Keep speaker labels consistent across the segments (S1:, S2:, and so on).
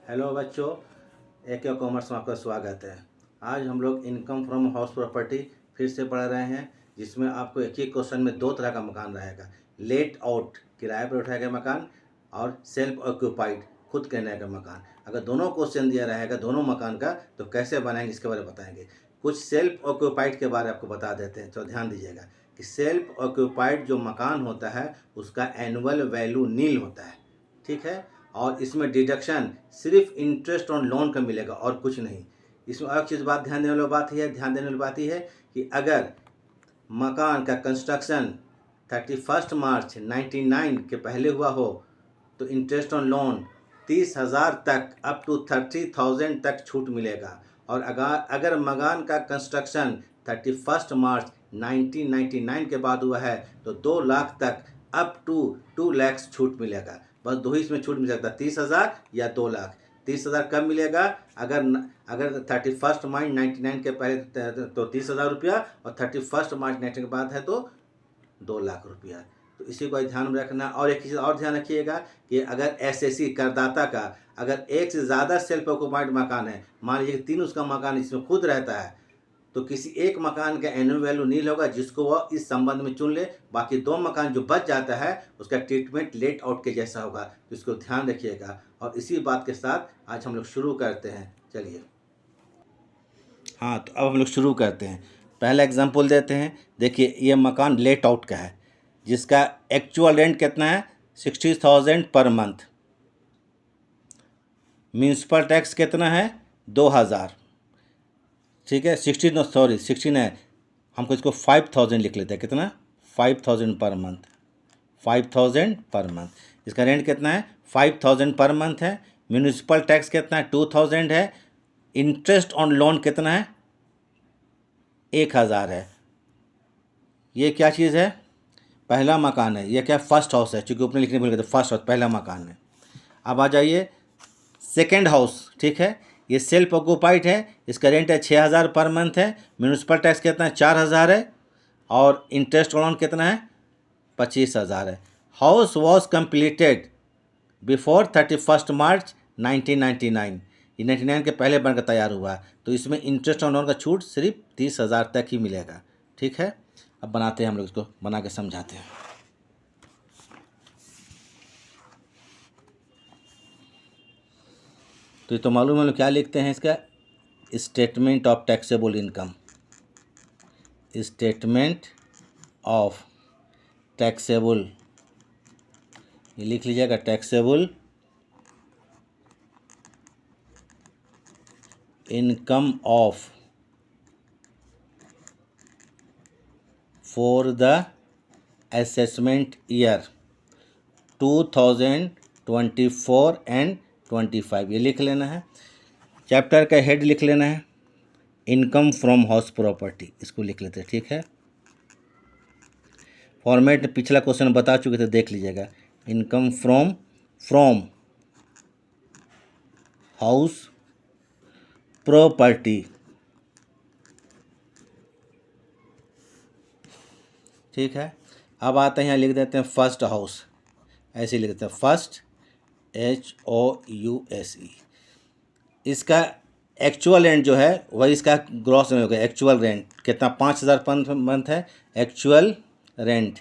S1: Hello बच्चों, एक commerce में आपका स्वागत है। आज हम लोग इनकम फ्रॉम हाउस प्रॉपर्टी फिर से पढ़ रहे हैं, जिसमें आपको एक ही क्वेश्चन में दो तरह का मकान रहेगा। लेट आउट, किराए पर उठाया गया मकान, और सेल्फ ऑक्यूपाइड, खुद कहने का मकान। अगर दोनों क्वेश्चन दिया रहेगा दोनों मकान का, तो कैसे बनाएंगे इसके बारे में बताएंगे। कुछ सेल्फ ऑक्यूपाइड के बारे में आपको बता देते हैं, तो ध्यान दीजिएगा कि सेल्फ ऑक्यूपाइड जो मकान होता है उसका एनुअल वैल्यू नील होता है, ठीक है। और इसमें डिडक्शन सिर्फ इंटरेस्ट ऑन लोन का मिलेगा और कुछ नहीं। इसमें एक चीज़ ध्यान देने वाली बात ही है कि अगर मकान का कंस्ट्रक्शन 31 मार्च 99 के पहले हुआ हो तो इंटरेस्ट ऑन लोन 30,000 तक, अप टू 30,000 तक छूट मिलेगा। और अगर मकान का कंस्ट्रक्शन 31 मार्च 1999 के बाद हुआ है तो 2 लाख तक, अप टू 2 लाख छूट मिलेगा। बस दो ही इसमें छूट मिल सकता है, 30,000 या 2 लाख। 30,000 कब मिलेगा? अगर 31 मार्च 99 के पहले तो 30,000 रुपया, और 31 मार्च 99 के बाद है तो 2 लाख रुपया। तो इसी को ध्यान में रखना। और एक चीज़ और ध्यान रखिएगा कि अगर एसएससी करदाता का अगर एक से ज़्यादा सेल्फ ऑक्यूपाइड मकान है, मान लीजिए 3 उसका मकान इसमें खुद रहता है, तो किसी एक मकान का एनुअल वैल्यू नील होगा, जिसको वह इस संबंध में चुन ले। बाकी 2 मकान जो बच जाता है उसका ट्रीटमेंट लेट आउट के जैसा होगा, तो इसको ध्यान रखिएगा। और इसी बात के साथ आज हम लोग शुरू करते हैं। चलिए, हाँ, तो अब हम लोग शुरू करते हैं। पहला एग्जांपल देते हैं। देखिए, ये मकान लेट आउट का है, जिसका एक्चुअल रेंट कितना है? 60,000 पर मंथ। म्यूनसिपल टैक्स कितना है? 2,000। ठीक है, 16 है, हमको इसको 5,000 लिख लेते हैं। कितना? 5,000 पर मंथ। 5,000 per month. इसका रेंट कितना है? 5,000 पर मंथ है। म्यूनिसिपल टैक्स कितना है? 2,000 है। इंटरेस्ट ऑन लोन कितना है? 1,000 है। ये क्या चीज़ है? पहला मकान है। ये क्या? फर्स्ट हाउस है, चूँकि ऊपर लिखने भूल गए थे। फर्स्ट हाउस, पहला मकान है। अब आ जाइए सेकेंड हाउस, ठीक है। ये सेल्फ ऑक्यूपाइड है, इसका रेंट है 6,000 पर मंथ है। म्यूनिसिपल टैक्स कितना है? 4,000 है। और इंटरेस्ट लोन कितना है? 25,000 है। हाउस वॉज कम्प्लीटेड बिफोर 31 मार्च 1999। ये 99 के पहले बनकर तैयार हुआ, तो इसमें इंटरेस्ट ऑन लोन का छूट सिर्फ 30,000 तक ही मिलेगा, ठीक है। अब बनाते हैं हम लोग, इसको बना के समझाते हैं। तो ये तो मालूम है हम लोग क्या लिखते हैं इसका? Statement of taxable income. Statement of taxable, ये लिख लीजिएगा, taxable income of for the assessment year 2024 and 25, ये लिख लेना है। चैप्टर का हेड लिख लेना है, इनकम फ्रॉम हाउस प्रॉपर्टी, इसको लिख लेते हैं, ठीक है। फॉर्मेट पिछला क्वेश्चन बता चुके थे, देख लीजिएगा। इनकम फ्रॉम हाउस प्रॉपर्टी, ठीक है। अब आते हैं, यहाँ लिख देते हैं फर्स्ट हाउस, ऐसे लिख देते हैं फर्स्ट, HOUSE। इसका एक्चुअल रेंट जो है वही इसका ग्रॉस में होगा। एक्चुअल रेंट कितना? 5,000 पर मंथ है। Actual rent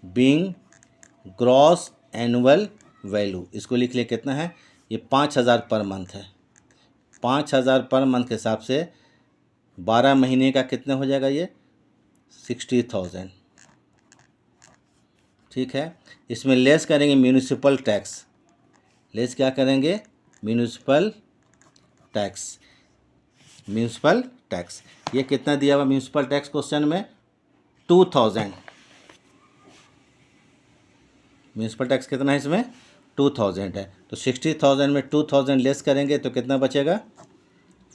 S1: being gross annual value, इसको लिख लिए कितना है? ये 5,000 पर मंथ है। 5,000 पर मंथ के हिसाब से 12 महीने का कितना हो जाएगा? ये 60,000, ठीक है। इसमें लेस करेंगे म्यूनिसिपल टैक्स। लेस क्या करेंगे? Municipal tax. म्यूनिसिपल टैक्स ये कितना दिया हुआ म्यूनिसिपल टैक्स क्वेश्चन में? 2,000। म्यूनिसिपल टैक्स कितना है इसमें? 2,000 है। तो 60,000 में 2,000 लेस करेंगे तो कितना बचेगा?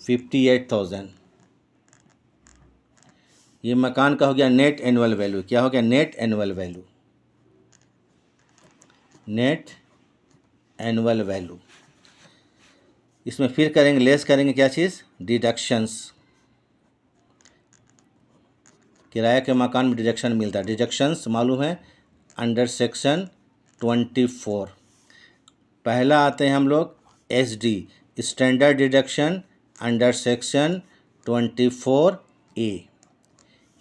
S1: 58,000। ये मकान का हो गया नेट एनुअल वैल्यू। क्या हो गया? Net annual value. Net annual value. इसमें फिर करेंगे, लेस करेंगे क्या चीज़? डिडक्शंस। किराए के मकान में डिडक्शन मिलता है। डिडक्शंस मालूम है, अंडर सेक्शन 24 पहला आते हैं हम लोग SD, standard deduction under section 24A।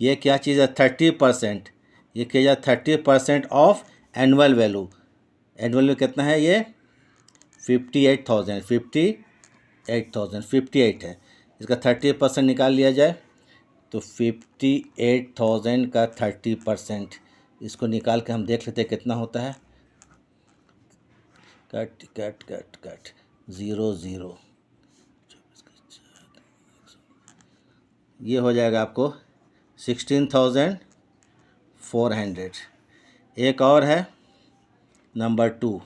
S1: ये क्या चीज़ है? 30%। ये क्या जाए? 30% of annual value. Annual value कितना है? ये 58,000 58 है। इसका 30% निकाल लिया जाए तो 58,000 का 30%, इसको निकाल के हम देख लेते हैं कितना होता है। कट कट कट कट 0 0, ये हो जाएगा आपको 16,400। एक और है नंबर 2,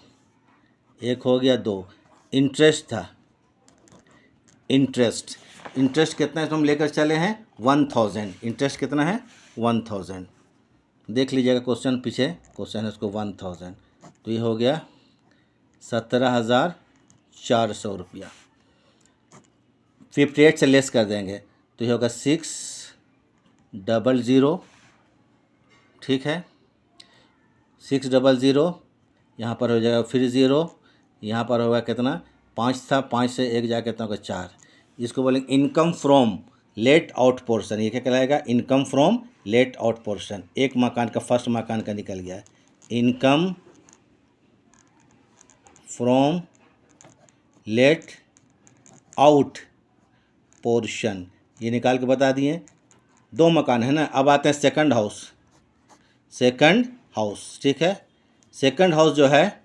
S1: एक हो गया 2। इंटरेस्ट था, इंटरेस्ट कितना है? तो हम लेकर चले हैं 1000। इंटरेस्ट कितना है? 1000। देख लीजिएगा क्वेश्चन, पीछे क्वेश्चन है उसको 1000, तो ये हो गया 17,400 रुपया। 58 से लेस कर देंगे तो ये होगा 600। ठीक है, 600। यहाँ पर हो जाएगा फिर 0, यहाँ पर होगा कितना? 5 था, 5 से 1 जाए कितना होगा? 4। इसको बोलेंगे income from let out portion. ये क्या कहलाएगा? Income from let out portion. एक मकान का, फर्स्ट मकान का निकल गया है। Income from let out portion, ये निकाल के बता दिए। 2 मकान है ना। अब आते हैं सेकंड हाउस। ठीक है, सेकंड हाउस जो है,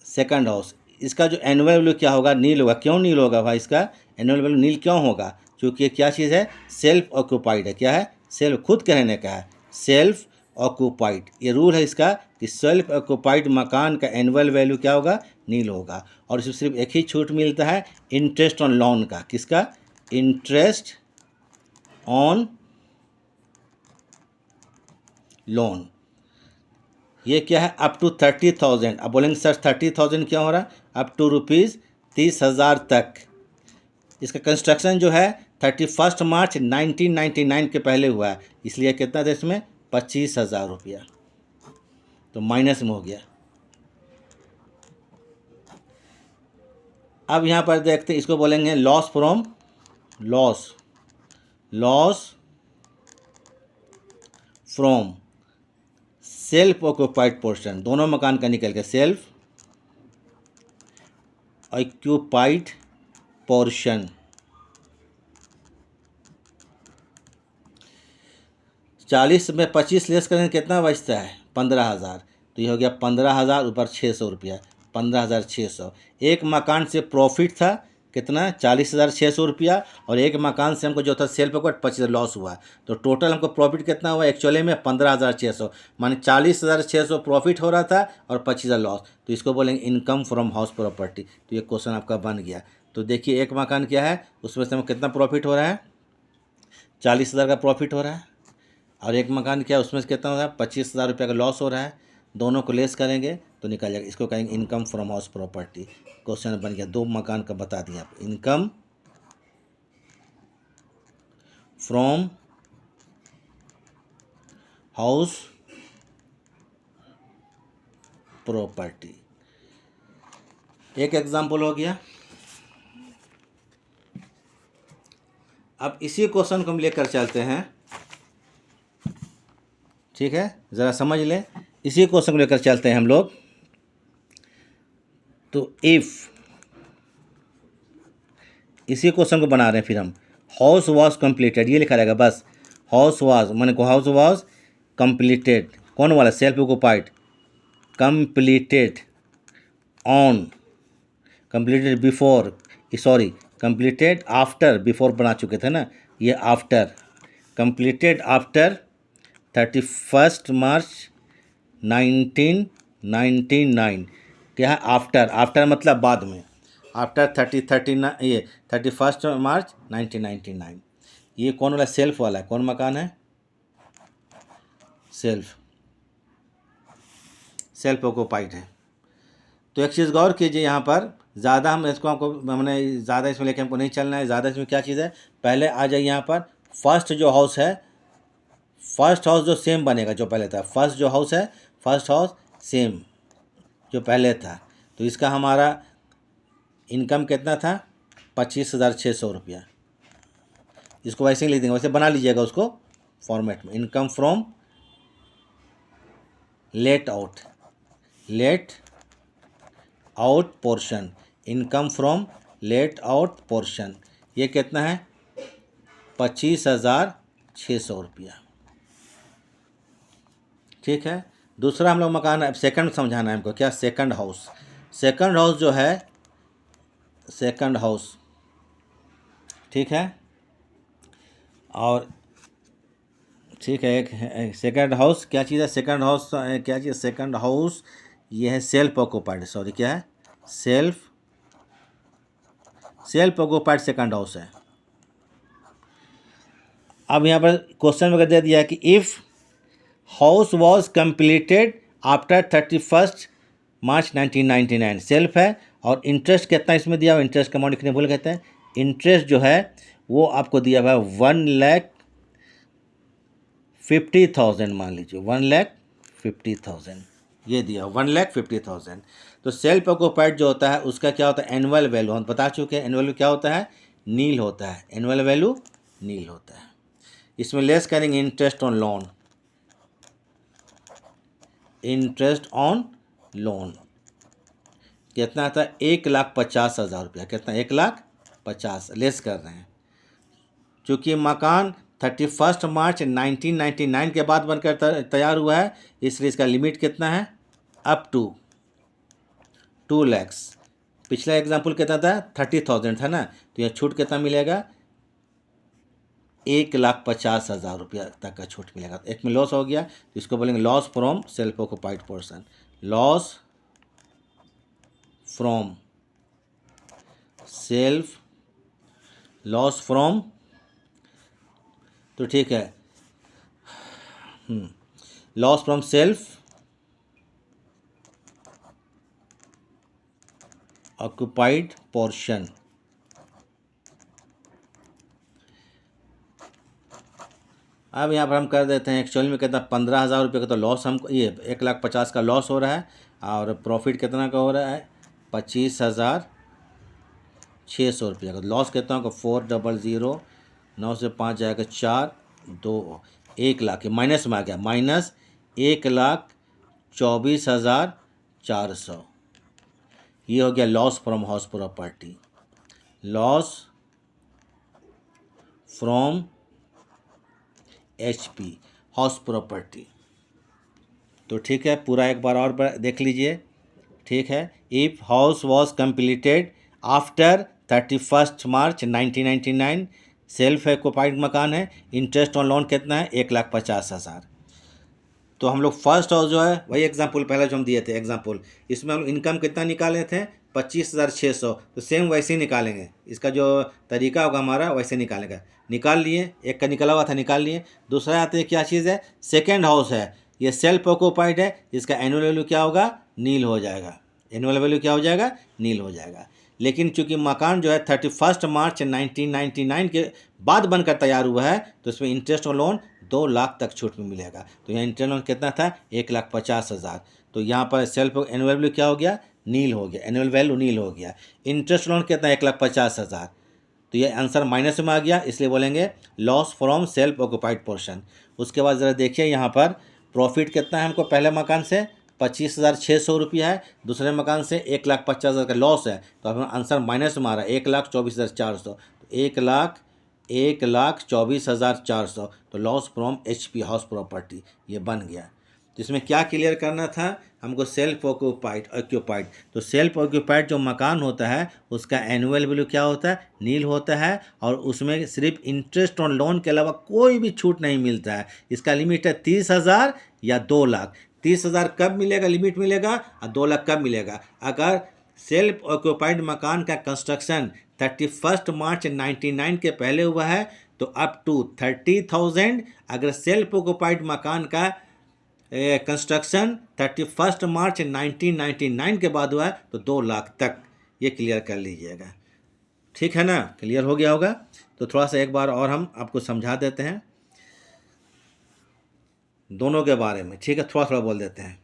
S1: सेकंड हाउस, इसका जो एनुअल वैल्यू क्या होगा? नील होगा। क्यों नील होगा भाई? इसका एनुअल वैल्यू नील क्यों होगा? क्योंकि ये क्या चीज़ है? सेल्फ ऑक्यूपाइड है। क्या है? सेल्फ, खुद के रहने का है, सेल्फ ऑक्यूपाइड। ये रूल है इसका कि सेल्फ ऑक्यूपाइड मकान का एनुअल वैल्यू क्या होगा? नील होगा। और इसमें सिर्फ एक ही छूट मिलता है, इंटरेस्ट ऑन लोन का। किसका? Interest on loan. ये क्या है? Up to 30,000। अब बोलेंगे सर 30,000 क्यों हो रहा है? अप टू ₹30,000 तक। इसका कंस्ट्रक्शन जो है 31 मार्च 1999 के पहले हुआ है, इसलिए कितना था इसमें? 25,000 रुपया। तो माइनस में हो गया। अब यहाँ पर देखते हैं, इसको बोलेंगे loss from from self occupied portion. दोनों मकान का निकल के सेल्फ ऑक्यूपाइड पोर्शन। 40 में 25 लेस करेंगे कितना बचता है? 15,000। तो ये हो गया 15,000 ऊपर 600 रुपया, 15,600। एक मकान से प्रॉफिट था कितना? 40,600 रुपया। और एक मकान से हमको जो था सेल पे 25 लॉस हुआ। तो टोटल हमको प्रॉफिट कितना हुआ एक्चुअली में? 15,600। माने 40,600 प्रॉफिट हो रहा था और 25,000 लॉस। तो इसको बोलेंगे इनकम फ्रॉम हाउस प्रॉपर्टी। तो ये क्वेश्चन आपका बन गया। तो देखिए एक मकान क्या है, उसमें से हमको कितना प्रॉफिट हो रहा है? 40,000 का प्रॉफिट हो रहा है। और एक मकान क्या है, उसमें से कितना हो रहा है? 25,000 रुपये का लॉस हो रहा है। दोनों को लेस करेंगे तो निकल जाएगा। इसको कहेंगे income from house property. Question बन गया। 2 मकान का बता दिया आप। Income from house property. एक एग्जाम्पल हो गया। अब इसी क्वेश्चन को हम लेकर चलते हैं। ठीक है, ज़रा समझ लें। इसी क्वेश्चन को लेकर चलते हैं हम लोग। तो इफ़, इसी क्वेश्चन को बना रहे हैं फिर हम। हाउस वॉज कंप्लीटेड, ये लिखा रहेगा बस। हाउस वॉज माने को हाउस वॉज कंप्लीटेड। कौन वाला? Self occupied. Completed on, completed before, sorry completed after. Before बना चुके थे ना, ये आफ्टर। कंप्लीटेड आफ्टर 31 मार्च 1999। क्या है? आफ्टर। आफ्टर मतलब बाद में। आफ्टर 31 मार्च 1999। ये कौन वाला? सेल्फ वाला है। कौन मकान है? सेल्फ ऑक्यूपाइड है। तो एक चीज़ गौर कीजिए, यहाँ पर ज़्यादा हम इसको आपको मैंने ज़्यादा इसमें लेके हमको नहीं चलना है। ज़्यादा इसमें क्या चीज़ है, पहले आ जाइए यहाँ पर। फर्स्ट जो हाउस है, फर्स्ट हाउस जो सेम बनेगा जो पहले था। फर्स्ट जो हाउस है, फर्स्ट हाउस सेम जो पहले था। तो इसका हमारा इनकम कितना था 25,600 रुपया। इसको वैसे ही लिख देंगे, वैसे बना लीजिएगा उसको फॉर्मेट में। Income from let out portion, income from let out portion, ये कितना है 25,600 रुपया। ठीक है। दूसरा हम लोग मकान सेकंड समझाना है हमको, क्या सेकंड हाउस। सेकंड हाउस जो है, सेकंड हाउस, ठीक है, और ठीक है, एक सेकंड हाउस क्या चीज़ है, सेकंड हाउस क्या चीज़, सेकंड हाउस ये है सेल्फ ऑक्यूपाइड, सॉरी क्या है, सेल्फ ऑक्यूपाइड सेकंड हाउस है। अब यहाँ पर क्वेश्चन में दे दिया है कि if house was completed after 31 March 1999, self है और इंटरेस्ट कितना इसमें दिया हुआ, इंटरेस्ट का अमाउंट कितने भूल कहते हैं, इंटरेस्ट जो है वो आपको दिया हुआ है 1,50,000, मान लीजिए 1,50,000 ये दिया 1,50,000। तो सेल्फ ऑक्यूपाइड जो होता है उसका क्या होता है, एनुअल वैल्यू हम बता चुके हैं, एनुअल वैल्यू क्या होता है, नील होता है, एनुअल वैल्यू नील होता है। इसमें लेस करेंगे interest on loan, interest on loan कितना था 1,50,000 रुपया, कितना 1,50,000 लेस कर रहे हैं। चूँकि मकान 31 मार्च 1999 के बाद बनकर तैयार हुआ है, इसलिए इसका लिमिट कितना है, अप टू 2 लाख। पिछला एग्जाम्पल कितना था 30,000 था ना, तो यह छूट कितना मिलेगा 1,50,000 रुपया तक का छूट मिलेगा। एक में लॉस हो गया तो इसको बोलेंगे loss from self occupied person, loss from self, loss from, तो ठीक है, loss from self occupied portion. अब यहाँ पर हम कर देते हैं एक्चुअल में कितना 15,000 रुपये का तो लॉस, हमको ये 1,50,000 का लॉस हो रहा है और प्रॉफिट कितना का हो रहा है 25,600 रुपये का। लॉस कितना होगा 400, 9 से 5 जाएगा 4, 2, 1 लाख, माइनस में आ गया, माइनस 1,24,400, ये हो गया loss from house property, loss from HP house property. तो ठीक है, पूरा एक बार और देख लीजिए, ठीक है। If house was completed after 31 March 1999, self occupied मकान है, इंटरेस्ट ऑन लोन कितना है 1,50,000। तो हम लोग फर्स्ट हाउस जो है वही एग्जाम्पल पहले जो हम दिए थे एग्जाम्पल, इसमें हम इनकम कितना निकाले थे 25,600, तो सेम वैसे ही निकालेंगे, इसका जो तरीका होगा हमारा वैसे निकालेगा। निकाल लिए, एक का निकला हुआ था निकाल लिए। दूसरा आते हैं क्या चीज़ है, सेकेंड हाउस है, ये सेल्फ ऑक्यूपाइड है, इसका एनुअल वैल्यू क्या होगा, नील हो जाएगा, एनुअल वैल्यू क्या हो जाएगा, नील हो जाएगा। लेकिन चूंकि मकान जो है 31 मार्च 1999 के बाद बनकर तैयार हुआ है, तो इसमें इंटरेस्ट और लोन 2 लाख तक छूट में मिलेगा। तो यहाँ इंटरेस्ट लोन कितना था 1,50,000, तो यहाँ पर सेल्फ एनुअल वैल्यू क्या हो गया, नील हो गया, एनुअल वैल्यू नील हो गया। इंटरेस्ट लोन कितना 1,50,000, तो ये आंसर माइनस में आ गया, इसलिए बोलेंगे loss from self occupied portion. उसके बाद ज़रा देखिए यहाँ पर प्रॉफिट कितना है हमको, पहले मकान से 25,600 रुपया है, दूसरे मकान से 1,50,000 का लॉस है, तो अब आंसर माइनस में आ रहा है 1,24,400, तो 1,24,400, तो loss from HP house property ये बन गया। तो इसमें क्या क्लियर करना था हमको, सेल्फ ऑक्यूपाइड। तो सेल्फ ऑक्यूपाइड जो मकान होता है उसका एनुअल वैल्यू क्या होता है, नील होता है, और उसमें सिर्फ इंटरेस्ट ऑन लोन के अलावा कोई भी छूट नहीं मिलता है। इसका लिमिट है 30,000 या 2 लाख। 30,000 कब मिलेगा, लिमिट मिलेगा, और 2 लाख कब मिलेगा, अगर सेल्फ ऑक्यूपाइड मकान का कंस्ट्रक्शन 31 मार्च 1999 के पहले हुआ है तो अप टू 30,000, अगर सेल्फ ऑक्यूपाइड मकान का कंस्ट्रक्शन 31 मार्च 1999 के बाद हुआ है तो 2 लाख तक। ये क्लियर कर लीजिएगा, ठीक है ना, क्लियर हो गया होगा। तो थोड़ा सा एक बार और हम आपको समझा देते हैं दोनों के बारे में, ठीक है, थोड़ा थोड़ा बोल देते हैं।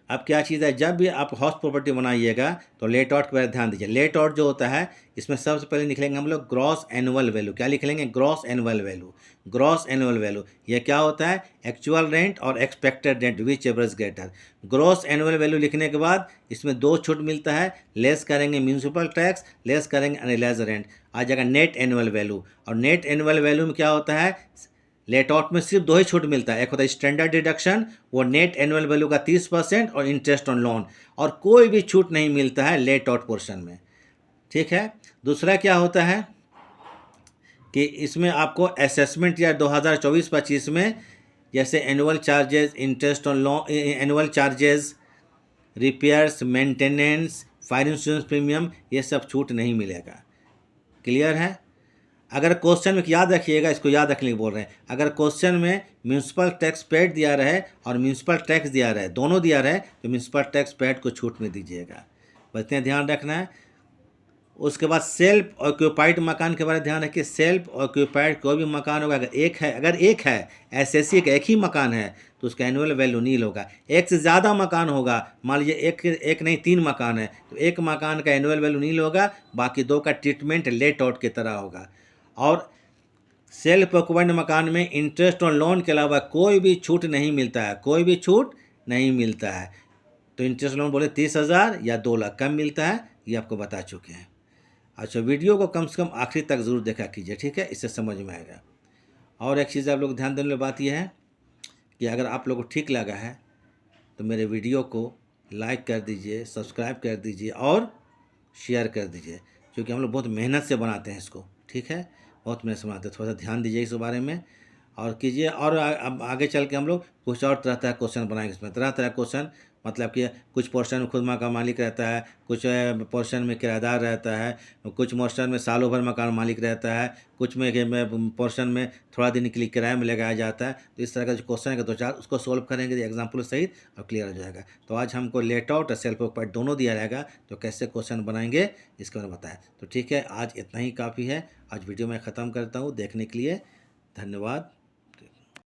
S1: अब क्या चीज़ है, जब भी आप हाउस प्रॉपर्टी बनाइएगा तो लेट आउट पर ध्यान दीजिए। लेट आउट जो होता है, इसमें सबसे पहले लिखेंगे हम लोग ग्रॉस एनुअल वैल्यू। क्या लिख लेंगे? Gross annual value. Gross annual value ये क्या होता है? एक्चुअल रेंट और expected rent which ever is greater. Gross annual value लिखने के बाद इसमें दो छूट मिलता है, लेस करेंगे म्यूनसिपल टैक्स, लेस करेंगे अनरिलाइज्ड रेंट, आ जाएगा नेट एनुअल वैल्यू। और नेट एनुअल वैल्यू में क्या होता है? लेट आउट में सिर्फ दो ही छूट मिलता है, एक होता है स्टैंडर्ड डिडक्शन, वो नेट एनुअल वैल्यू का 30% और इंटरेस्ट ऑन लोन, और कोई भी छूट नहीं मिलता है लेट आउट पोर्शन में। ठीक है। दूसरा क्या होता है कि इसमें आपको असेसमेंट या 2024-25 में जैसे annual charges, interest on loan, annual charges, repairs, maintenance, fire insurance premium, ये सब छूट नहीं मिलेगा। क्लियर है? अगर क्वेश्चन में याद रखिएगा, इसको याद रखने के बोल रहे हैं, अगर क्वेश्चन में म्यूनसिपल टैक्स पेड दिया रहे और म्यूनसिपल टैक्स दिया रहे, दोनों दिया रहे, तो म्यूनसिपल टैक्स पेड को छूट में दीजिएगा। बस इतना ध्यान रखना है। उसके बाद सेल्फ ऑक्यूपाइड मकान के बारे में ध्यान रखिए। सेल्फ ऑक्यूपाइड कोई भी मकान होगा, अगर एक है एसएससी का एक ही मकान है तो उसका एनुअल वैल्यू नील होगा। एक से ज़्यादा मकान होगा, मान लीजिए एक नहीं 3 मकान है, तो एक मकान का एनुअल वैल्यू नील होगा, बाकी दो का ट्रीटमेंट लेट आउट की तरह होगा। और सेल्फ ऑक्यूपाइड मकान में इंटरेस्ट ऑन लोन के अलावा कोई भी छूट नहीं मिलता है, कोई भी छूट नहीं मिलता है। तो इंटरेस्ट लोन बोले 30,000 या 2 लाख कम मिलता है, ये आपको बता चुके हैं। अच्छा, वीडियो को कम से कम आखिरी तक ज़रूर देखा कीजिए, ठीक है, इससे समझ में आएगा। और एक चीज़ आप लोग ध्यान देने वाली बात यह है कि अगर आप लोगों को ठीक लगा है तो मेरे वीडियो को लाइक कर दीजिए, सब्सक्राइब कर दीजिए और शेयर कर दीजिए, क्योंकि हम लोग बहुत मेहनत से बनाते हैं इसको, ठीक है, बहुत मेहनत से बनाते हैं। थोड़ा सा ध्यान दीजिए इस बारे में और कीजिए। और अब आगे चल के हम लोग कुछ और तरह तरह क्वेश्चन बनाएंगे, इसमें तरह तरह क्वेश्चन, मतलब कि कुछ पोर्शन में खुद मकान मालिक रहता है, कुछ पोर्शन में किराएदार रहता है, कुछ पोर्शन में सालों भर मकान मालिक रहता है, कुछ में पोर्शन में थोड़ा दिन के लिए किराए में लगाया जाता है। तो इस तरह का जो क्वेश्चन है 2-4 उसको सोल्व करेंगे एग्जाम्पल सहित और क्लियर हो जाएगा। तो आज हमको लेट आउट और सेल्फ ऑक्यूपाइड दोनों दिया रहेगा, तो कैसे क्वेश्चन बनाएंगे इसके बारे में बताया। तो ठीक है, आज इतना ही काफ़ी है। आज वीडियो मैं ख़त्म करता हूँ। देखने के लिए धन्यवाद।